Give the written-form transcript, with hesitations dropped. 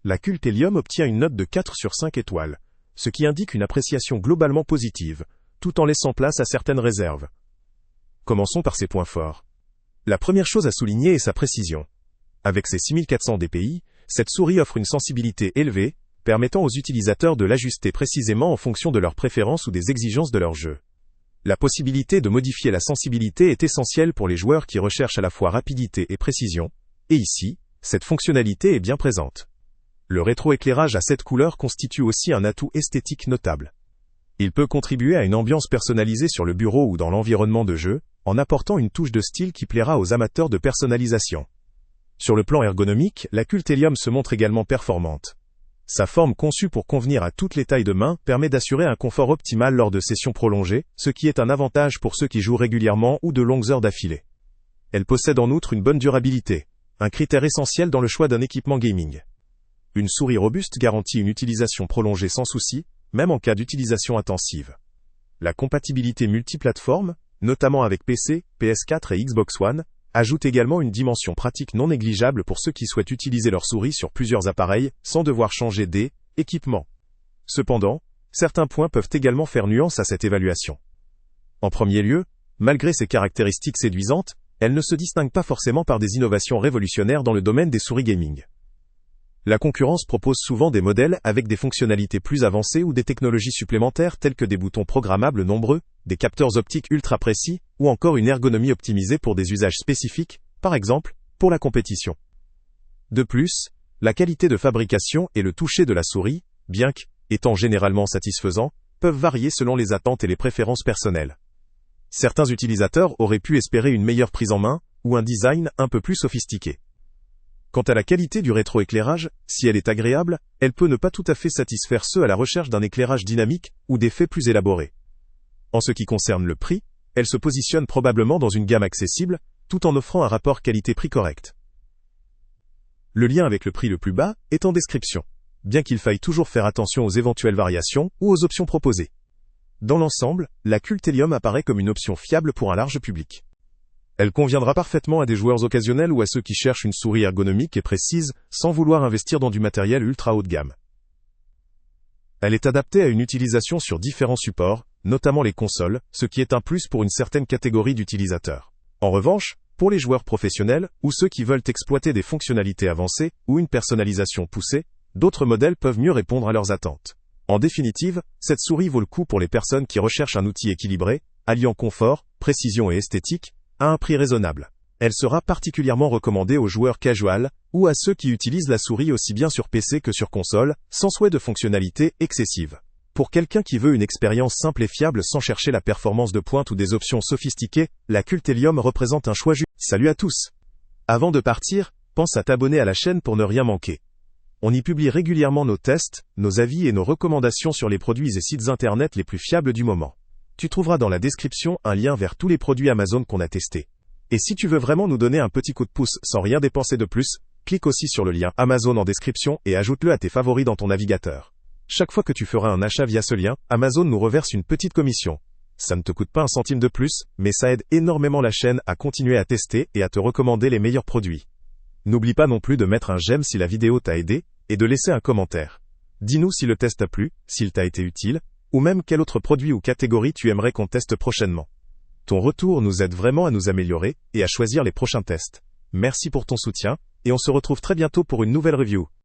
la Cult Helium obtient une note de 4 sur 5 étoiles, ce qui indique une appréciation globalement positive, tout en laissant place à certaines réserves. Commençons par ses points forts. La première chose à souligner est sa précision. Avec ses 6400 dpi, cette souris offre une sensibilité élevée, permettant aux utilisateurs de l'ajuster précisément en fonction de leurs préférences ou des exigences de leur jeu. La possibilité de modifier la sensibilité est essentielle pour les joueurs qui recherchent à la fois rapidité et précision, et ici, cette fonctionnalité est bien présente. Le rétroéclairage à 7 couleurs constitue aussi un atout esthétique notable. Il peut contribuer à une ambiance personnalisée sur le bureau ou dans l'environnement de jeu, en apportant une touche de style qui plaira aux amateurs de personnalisation. Sur le plan ergonomique, la Cult Helium se montre également performante. Sa forme conçue pour convenir à toutes les tailles de main permet d'assurer un confort optimal lors de sessions prolongées, ce qui est un avantage pour ceux qui jouent régulièrement ou de longues heures d'affilée. Elle possède en outre une bonne durabilité, un critère essentiel dans le choix d'un équipement gaming. Une souris robuste garantit une utilisation prolongée sans souci, même en cas d'utilisation intensive. La compatibilité multiplateforme, notamment avec PC, PS4 et Xbox One, ajoute également une dimension pratique non négligeable pour ceux qui souhaitent utiliser leur souris sur plusieurs appareils, sans devoir changer d'équipement. Cependant, certains points peuvent également faire nuance à cette évaluation. En premier lieu, malgré ses caractéristiques séduisantes, elle ne se distingue pas forcément par des innovations révolutionnaires dans le domaine des souris gaming. La concurrence propose souvent des modèles avec des fonctionnalités plus avancées ou des technologies supplémentaires telles que des boutons programmables nombreux, des capteurs optiques ultra précis, ou encore une ergonomie optimisée pour des usages spécifiques, par exemple, pour la compétition. De plus, la qualité de fabrication et le toucher de la souris, bien qu'étant généralement satisfaisants, peuvent varier selon les attentes et les préférences personnelles. Certains utilisateurs auraient pu espérer une meilleure prise en main, ou un design un peu plus sophistiqué. Quant à la qualité du rétroéclairage, si elle est agréable, elle peut ne pas tout à fait satisfaire ceux à la recherche d'un éclairage dynamique ou d'effets plus élaborés. En ce qui concerne le prix, elle se positionne probablement dans une gamme accessible, tout en offrant un rapport qualité-prix correct. Le lien avec le prix le plus bas est en description, bien qu'il faille toujours faire attention aux éventuelles variations ou aux options proposées. Dans l'ensemble, la Cult Helium apparaît comme une option fiable pour un large public. Elle conviendra parfaitement à des joueurs occasionnels ou à ceux qui cherchent une souris ergonomique et précise, sans vouloir investir dans du matériel ultra haut de gamme. Elle est adaptée à une utilisation sur différents supports, notamment les consoles, ce qui est un plus pour une certaine catégorie d'utilisateurs. En revanche, pour les joueurs professionnels, ou ceux qui veulent exploiter des fonctionnalités avancées, ou une personnalisation poussée, d'autres modèles peuvent mieux répondre à leurs attentes. En définitive, cette souris vaut le coup pour les personnes qui recherchent un outil équilibré, alliant confort, précision et esthétique, à un prix raisonnable. Elle sera particulièrement recommandée aux joueurs casual, ou à ceux qui utilisent la souris aussi bien sur PC que sur console, sans souhait de fonctionnalités excessives. Pour quelqu'un qui veut une expérience simple et fiable sans chercher la performance de pointe ou des options sophistiquées, la Cult Helium représente un choix juste. Salut à tous! Avant de partir, pense à t'abonner à la chaîne pour ne rien manquer. On y publie régulièrement nos tests, nos avis et nos recommandations sur les produits et sites internet les plus fiables du moment. Tu trouveras dans la description un lien vers tous les produits Amazon qu'on a testés. Et si tu veux vraiment nous donner un petit coup de pouce sans rien dépenser de plus, clique aussi sur le lien Amazon en description et ajoute-le à tes favoris dans ton navigateur. Chaque fois que tu feras un achat via ce lien, Amazon nous reverse une petite commission. Ça ne te coûte pas un centime de plus, mais ça aide énormément la chaîne à continuer à tester et à te recommander les meilleurs produits. N'oublie pas non plus de mettre un j'aime si la vidéo t'a aidé, et de laisser un commentaire. Dis-nous si le test t'a plu, s'il t'a été utile, ou même quel autre produit ou catégorie tu aimerais qu'on teste prochainement. Ton retour nous aide vraiment à nous améliorer et à choisir les prochains tests. Merci pour ton soutien, et on se retrouve très bientôt pour une nouvelle review.